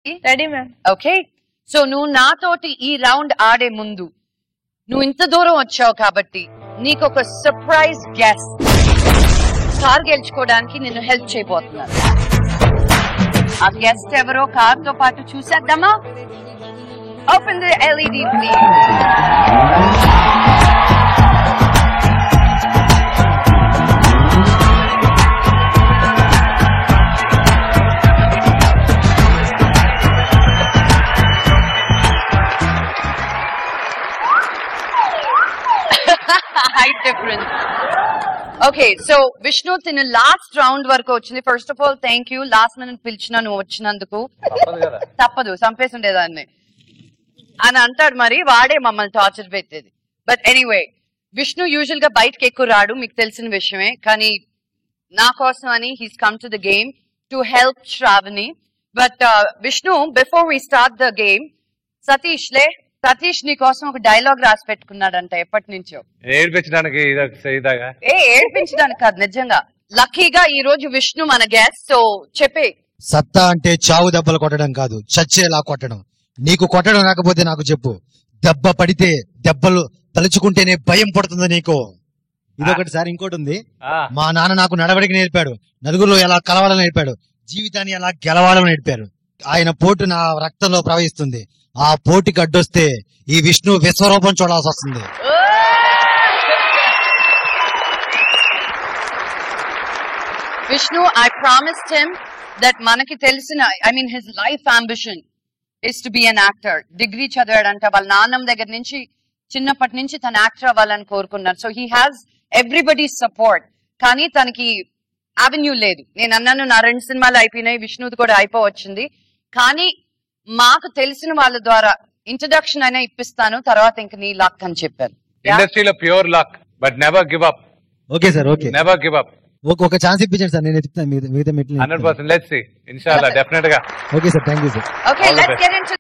Ready ma'am. Okay, so నువ్వు నాతోటి ఈ రౌండ్ ఆడే ముందు నువ్వు ఇంత దూరం వచ్చావు కాబట్టి నీకు ఒక సర్ప్రైజ్ గెస్ట్ కార్ గెలుచుకోవడానికి నిన్ను హెల్ప్ చేయబోతున్నాను. ఆ గెస్ట్ ఎవరో కార్ తో పాటు చూసేద్దామా? Open the LED please. height difference. Okay, so Vishnu తిన లాస్ట్ రౌండ్ వరకు వచ్చింది. First of all thank you, last minute పిలిచిన నువ్వు వచ్చినందుకు. తప్పదు, చంపేసి ఉండేదాన్ని అని అంటాడు, మరి వాడే మమ్మల్ని టార్చర్ పెట్టేది. బట్ ఎనీవే, విష్ణు యూజువల్ గా బయటకి ఎక్కువ రాడు, మీకు తెలిసిన విషయమే. కానీ నా కోసం అని he's come to the game to help Sravani. But Vishnu, before we start the game, Satish నీ కోసం ఒక డైలాగ్ రాసి పెట్టుకున్నాడంట ఎప్పటి నుంచో. ఏడిపించడానికి ఏడిపించడానికి కాదు, నిజంగా. లక్కీగా ఈ రోజు విష్ణు మన గెస్ట్, సో చెప్పే. సత్తా అంటే చావు దెబ్బలు కొట్టడం కాదు, చచ్చేలా కొట్టడం. నీకు కొట్టడం రాకపోతే నాకు చెప్పు. దెబ్బ పడితే దెబ్బలు తలుచుకుంటేనే భయం పడుతుంది నీకు. ఇదొకటి సార్. ఇంకోటి ఉంది, మా నాన్న నాకు నడవడికి నేర్పాడు, నలుగురిలో ఎలా కలవాలని నేర్పాడు, జీవితాన్ని ఎలా గెలవాలని నేర్పారు. ఆయన పోటు నా రక్తంలో ప్రవహిస్తుంది. ఆ పోటీకి అడ్డొస్తే ఈ విష్ణు విశ్వరూపం చూడాల్సి వస్తుంది. Vishnu, I promised him that మనకి తెలిసిన, I mean his life ambition is to be an actor. Degree చదివాడంట, వాళ్ళ నాన్నమ్మ దగ్గర నుంచి చిన్నప్పటి నుంచి తన యాక్టర్ అవ్వాలని కోరుకున్నారు. So he has everybody support. కానీ తనకి అవెన్యూ లేదు. నేను అన్నాను, నా 2 సినిమాలు అయిపోయినాయి, విష్ణుది కూడా అయిపోవచ్చింది. కానీ మాకు తెలిసిన వాళ్ళ ద్వారా ఇంట్రడక్షన్ అయినా ఇప్పిస్తాను, తర్వాత ఇంక నీ లక్ అని చెప్పారు. ఇండస్ట్రీలో pure luck, but never give up. Okay sir, okay, never give up. ఒక ఛాన్స్ ఇప్పించండి సార్, నేను ఎత్తుతాను మిగతా మెట్లు. 100%. లెట్స్ సీ, ఇన్షాల్లా, డెఫినెట్ గా. Okay sir, thank you sir. Okay, let's get into